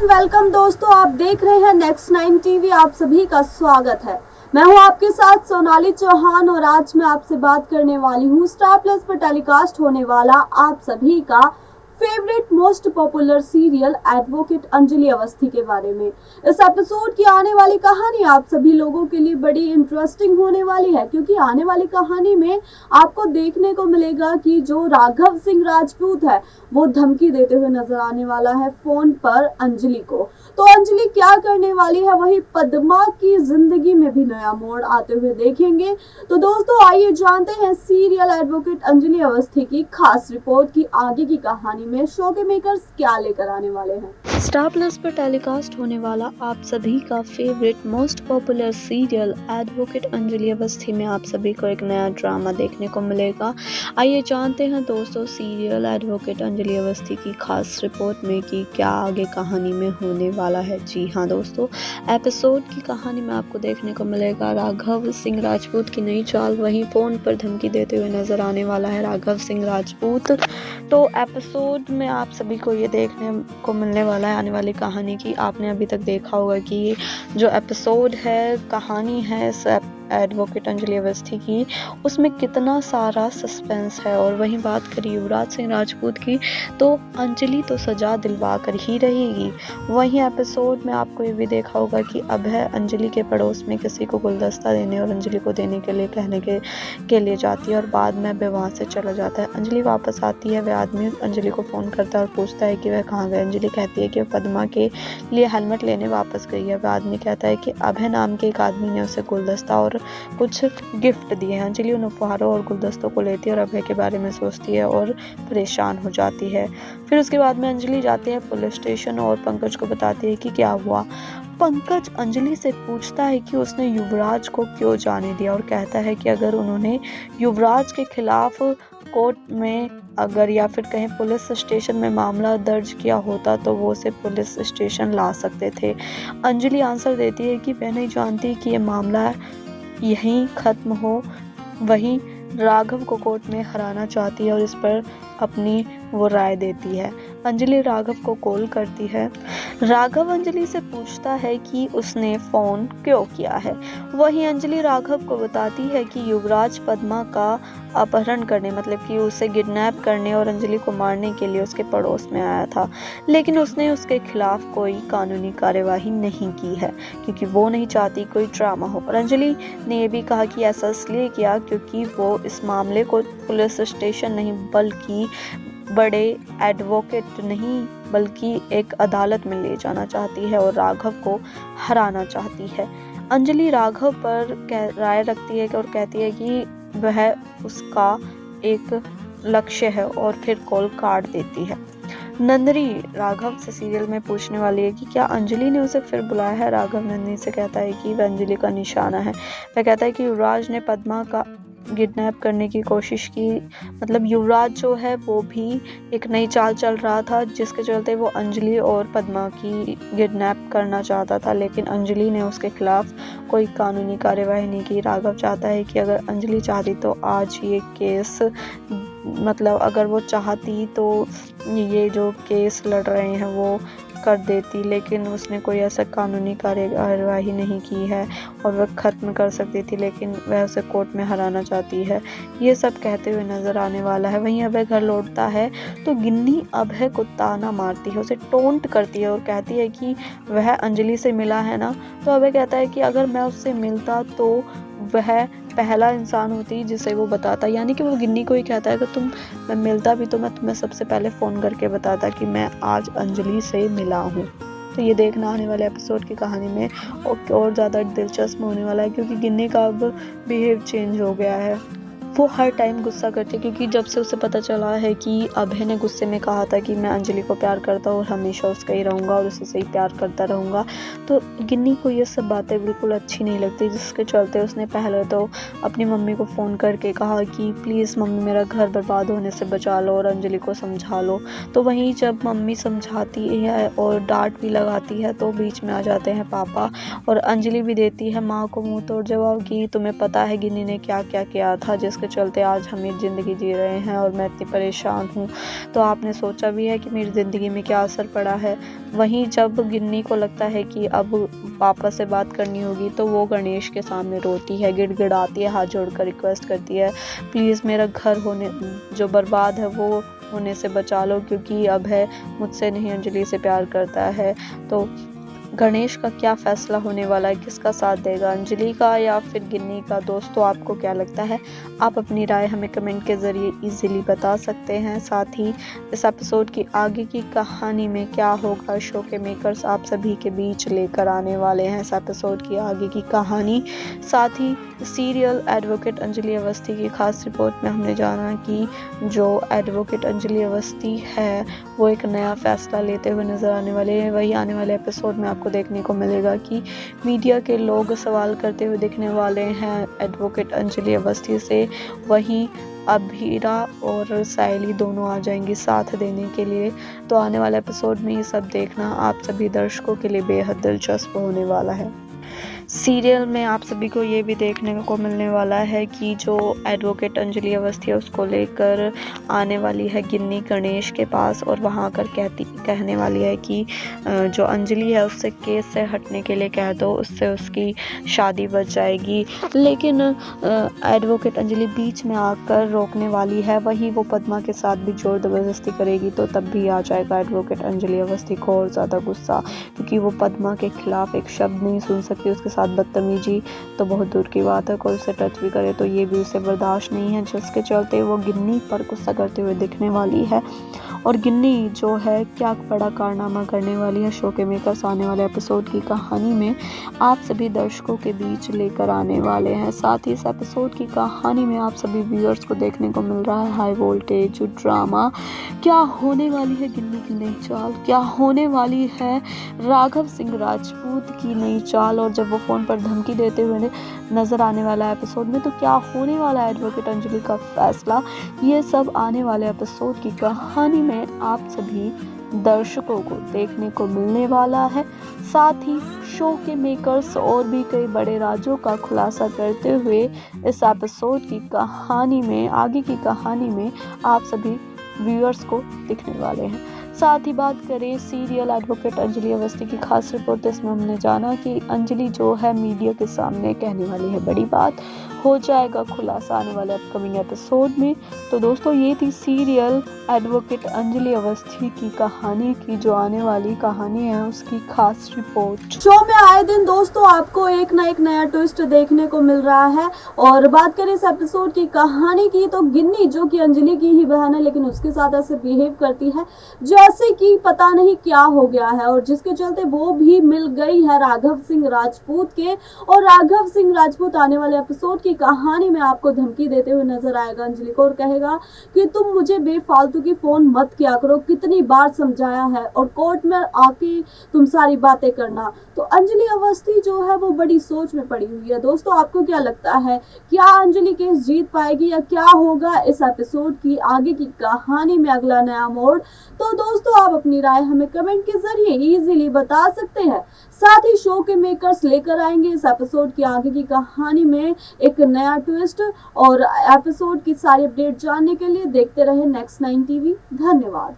And welcome दोस्तों, आप देख रहे हैं नेक्स्ट 9 टीवी। आप सभी का स्वागत है। मैं हूं आपके साथ सोनाली चौहान और आज मैं आपसे बात करने वाली हूं स्टार प्लस पर टेलीकास्ट होने वाला आप सभी का favourite most popular serial advocate Anjali Awasthi के बारे में। इस एपिसोड की आने वाली कहानी आप सभी लोगों के लिए बड़ी इंटरेस्टिंग होने वाली है, क्योंकि आने वाली कहानी में आपको देखने को मिलेगा कि जो राघव सिंह राजपूत है वो धमकी देते हुए नजर आने वाला है फोन पर अंजलि को। तो अंजलि क्या करने वाली है, वही पद्मा की जिंदगी में भी नया मोड़ आते हुए देखेंगे। तो दोस्तों आइए जानते हैं सीरियल एडवोकेट अंजलि अवस्थी की खास रिपोर्ट की आगे की कहानी में शो के मेकर्स क्या लेकर आने वाले हैं। स्टार प्लस पर टेलीकास्ट होने वाला आप सभी का favourite most popular serial advocate Anjali Awasthi में आप सभी को एक नया ड्रामा देखने को मिलेगा। आइए जानते हैं दोस्तों सीरियल एडवोकेट अंजलि अवस्थी की खास रिपोर्ट में कि क्या आगे कहानी में होने वाला है। जी हाँ दोस्तों, एपिसोड की कहानी में आपको देखने को मिलेगा राघव सिंह राजपूत की नई चाल, वहीं फोन पर धमकी देते हुए नजर आने वाला है राघव सिंह राजपूत। तो एपिसोड में आप सभी को ये देखने को मिलने वाला है आने वाली कहानी की। आपने अभी तक देखा होगा कि जो एपिसोड है, कहानी है एडवोकेट अंजलि अवस्थी की, उसमें कितना सारा सस्पेंस है। और वहीं बात करें युवराज सिंह राजपूत की, तो अंजलि तो सजा दिलवा कर ही रहेगी। वहीं एपिसोड में आपको ये भी देखा होगा कि अभय अंजलि के पड़ोस में किसी को गुलदस्ता देने और अंजलि को देने के लिए कहने के लिए जाती है और बाद में अभय वहाँ से चला जाता है। अंजलि वापस आती है, वह आदमी अंजलि को फ़ोन करता है और पूछता है कि वह कहाँ गए। अंजलि कहती है कि वह पद्मा के लिए हेलमेट लेने वापस गई है। वह आदमी कहता है कि अभय नाम के एक आदमी ने उसे गुलदस्ता और कुछ गिफ्ट दिए हैं। अंजलि उन उपहारों और गुलदस्तों को लेती है और अभय के बारे में सोचती है और परेशान हो जाती है। फिर उसके बाद में अंजलि जाती है पुलिस स्टेशन और पंकज को बताती है कि क्या हुआ। पंकज अंजलि से पूछता है कि उसने युवराज को क्यों जाने दिया और कहता है कि अगर उन्होंने युवराज के खिलाफ कोर्ट में अगर या फिर कहीं पुलिस स्टेशन में मामला दर्ज किया होता तो वो उसे पुलिस स्टेशन ला सकते थे। अंजलि आंसर देती है कि वह नहीं जानती कि ये मामला यहीं खत्म हो। वहीं राघव को कोर्ट में हराना चाहती है और इस पर अपनी वो राय देती है। अंजलि राघव को कॉल करती है। राघव अंजलि से पूछता है कि उसने फ़ोन क्यों किया है। वहीं अंजलि राघव को बताती है कि युवराज पद्मा का अपहरण करने, मतलब कि उसे किडनैप करने और अंजलि को मारने के लिए उसके पड़ोस में आया था, लेकिन उसने उसके खिलाफ कोई कानूनी कार्यवाही नहीं की है क्योंकि वो नहीं चाहती कोई ड्रामा हो। और अंजलि ने यह भी कहा कि ऐसा इसलिए किया क्योंकि वो इस मामले को पुलिस स्टेशन नहीं बल्कि बड़े एडवोकेट नहीं बल्कि एक अदालत में ले जाना चाहती है और राघव को हराना चाहती है। अंजलि राघव पर राय रखती है और कहती है कि वह उसका एक लक्ष्य है और फिर कॉल काट देती है। नंदनी राघव से सीरियल में पूछने वाली है कि क्या अंजलि ने उसे फिर बुलाया है। राघव नंदनी से कहता है कि वह अंजलि का निशाना है। वह कहता है कि युवराज ने पद्मा का किडनैप करने की कोशिश की, मतलब युवराज जो है वो भी एक नई चाल चल रहा था जिसके चलते वो अंजलि और पद्मा की किडनैप करना चाहता था, लेकिन अंजलि ने उसके खिलाफ कोई कानूनी कार्यवाही नहीं की। राघव चाहता है कि अगर अंजलि चाहती तो आज ये केस, मतलब अगर वो चाहती तो ये जो केस लड़ रहे हैं वो कर देती, लेकिन उसने कोई ऐसा कानूनी कार्यवाही नहीं की है और वह ख़त्म कर सकती थी, लेकिन वह उसे कोर्ट में हराना चाहती है। ये सब कहते हुए नज़र आने वाला है। वहीं अभय घर लौटता है तो गिन्नी अभय को ताना मारती है, उसे टोंट करती है और कहती है कि वह अंजलि से मिला है ना। तो अभय कहता है कि अगर मैं उससे मिलता तो वह पहला इंसान होती जिसे वो बताता, यानी कि वो गिन्नी को ही कहता है कि मैं मिलता भी तो मैं तुम्हें सबसे पहले फ़ोन करके बताता कि मैं आज अंजलि से मिला हूँ। तो ये देखना आने वाले एपिसोड की कहानी में और ज़्यादा दिलचस्प होने वाला है, क्योंकि गिन्नी का अब बिहेव चेंज हो गया है। वो हर टाइम गुस्सा करती है, क्योंकि जब से उसे पता चला है कि अभय ने गुस्से में कहा था कि मैं अंजलि को प्यार करता हूँ और हमेशा उसका ही रहूँगा और उसे से ही प्यार करता रहूँगा, तो गिन्नी को ये सब बातें बिल्कुल अच्छी नहीं लगती, जिसके चलते उसने पहले तो अपनी मम्मी को फ़ोन करके कहा कि प्लीज़ मम्मी मेरा घर बर्बाद होने से बचा लो और अंजलि को समझा लो। तो वहीं जब मम्मी समझाती है और डांट भी लगाती है तो बीच में आ जाते हैं पापा, और अंजलि भी देती है माँ को मुँह तोड़ जवाब कि तुम्हें पता है गिन्नी ने क्या क्या किया था, जिसके जिसके चलते आज हम ये ज़िंदगी जी रहे हैं और मैं इतनी परेशान हूँ। तो आपने सोचा भी है कि मेरी ज़िंदगी में क्या असर पड़ा है? वहीं जब गिन्नी को लगता है कि अब पापा से बात करनी होगी तो वो गणेश के सामने रोती है, गिड़गिड़ाती है, हाथ जोड़कर रिक्वेस्ट करती है, प्लीज़ मेरा घर होने जो बर्बाद है वो होने से बचा लो, क्योंकि अब है मुझसे नहीं अंजलि से प्यार करता है। तो गणेश का क्या फैसला होने वाला है? किसका साथ देगा, अंजलि का या फिर गिन्नी का? दोस्तों आपको क्या लगता है? आप अपनी राय हमें कमेंट के ज़रिए इजीली बता सकते हैं। साथ ही इस एपिसोड की आगे की कहानी में क्या होगा, शो के मेकर्स आप सभी के बीच लेकर आने वाले हैं इस एपिसोड की आगे की कहानी। साथ ही सीरियल एडवोकेट अंजलि अवस्थी की खास रिपोर्ट में हमने जाना कि जो एडवोकेट अंजलि अवस्थी है वो एक नया फैसला लेते हुए नज़र आने वाले हैं। वही आने वाले एपिसोड में आपको देखने को मिलेगा कि मीडिया के लोग सवाल करते हुए दिखने वाले हैं एडवोकेट अंजलि अवस्थी से। वहीं अभीरा और सायली दोनों आ जाएंगी साथ देने के लिए। तो आने वाले एपिसोड में ये सब देखना आप सभी दर्शकों के लिए बेहद दिलचस्प होने वाला है। सीरियल में आप सभी को ये भी देखने को मिलने वाला है कि जो एडवोकेट अंजलि अवस्थी है उसको लेकर आने वाली है गिन्नी गणेश के पास और वहाँ आकर कहने वाली है कि जो अंजलि है उससे केस से हटने के लिए कह दो, उससे उसकी शादी बच जाएगी। लेकिन एडवोकेट अंजलि बीच में आकर रोकने वाली है। वहीं वो पद्मा के साथ भी जोर ज़बरदस्ती करेगी तो तब भी आ जाएगा एडवोकेट अंजलि अवस्थी को और ज़्यादा गुस्सा, क्योंकि वो पद्मा के खिलाफ एक शब्द नहीं सुन सकती। उसके साथ बदतमीजी तो बहुत दूर की बात है, कोई उसे टच भी करे तो ये भी उसे बर्दाश्त नहीं है, जिसके चलते वो गिन्नी पर गुस्सा करते हुए दिखने वाली है। और गिन्नी जो है क्या बड़ा कारनामा करने वाली है शो के मेकर्स आने वाले एपिसोड की कहानी में आप सभी दर्शकों के बीच लेकर आने वाले हैं। साथ ही इस एपिसोड की कहानी में आप सभी व्यूअर्स को देखने को मिल रहा है हाई वोल्टेज ड्रामा। क्या होने वाली है गिन्नी की नई चाल, क्या होने वाली है राघव सिंह राजपूत की नई चाल, और जब वो फ़ोन पर धमकी देते हुए नज़र आने वाला है एपिसोड में तो क्या होने वाला है एडवोकेट अंजलि का फैसला, ये सब आने वाले एपिसोड की कहानी में आप सभी दर्शकों को देखने को मिलने वाला है। साथ ही शो के मेकर्स और भी कई बड़े राजों का खुलासा करते हुए इस एपिसोड की कहानी में आगे की कहानी में आप सभी व्यूअर्स को दिखने वाले हैं। साथ ही बात करें सीरियल एडवोकेट अंजलि अवस्थी की खास रिपोर्ट, इसमें हमने जाना कि अंजलि जो है मीडिया के सामने कहने वाली है बड़ी बात, हो जाएगा खुलासा आने वाले अपकमिंग एपिसोड में। तो दोस्तों ये थी सीरियल एडवोकेट अंजलि अवस्थी की कहानी की जो आने वाली कहानी है उसकी खास रिपोर्ट। शो में आए दिन दोस्तों आपको एक नया ट्विस्ट देखने को मिल रहा है। और बात करें इस एपिसोड की कहानी की तो गिन्नी जो कि अंजलि की ही बहन है लेकिन उसके साथ ऐसे बिहेव करती है जैसे कि पता नहीं क्या हो गया है, और जिसके चलते वो भी मिल गई है राघव सिंह राजपूत के। और राघव सिंह राजपूत आने वाले एपिसोड की कहानी में आपको धमकी देते हुए नजर आएगा अंजलि को और कहेगा कि तुम मुझे बेफालतू की फोन मत किया करो, कितनी बार समझाया है, और कोर्ट में आके तुम सारी बातें करना। तो अंजलि अवस्थी जो है वो बड़ी सोच में पड़ी हुई है। दोस्तों आपको क्या लगता है, क्या अंजलि केस जीत पाएगी या क्या होगा इस एपिसोड की आगे की कहानी में अगला नया मोड़? तो दोस्तों आप अपनी राय हमें कमेंट के जरिए इजीली बता सकते हैं। साथ ही शो के मेकर्स लेकर आएंगे इस एपिसोड की आगे की कहानी में एक नया ट्विस्ट, और एपिसोड की सारी अपडेट जानने के लिए देखते रहे नेक्स्ट 9 टीवी। धन्यवाद।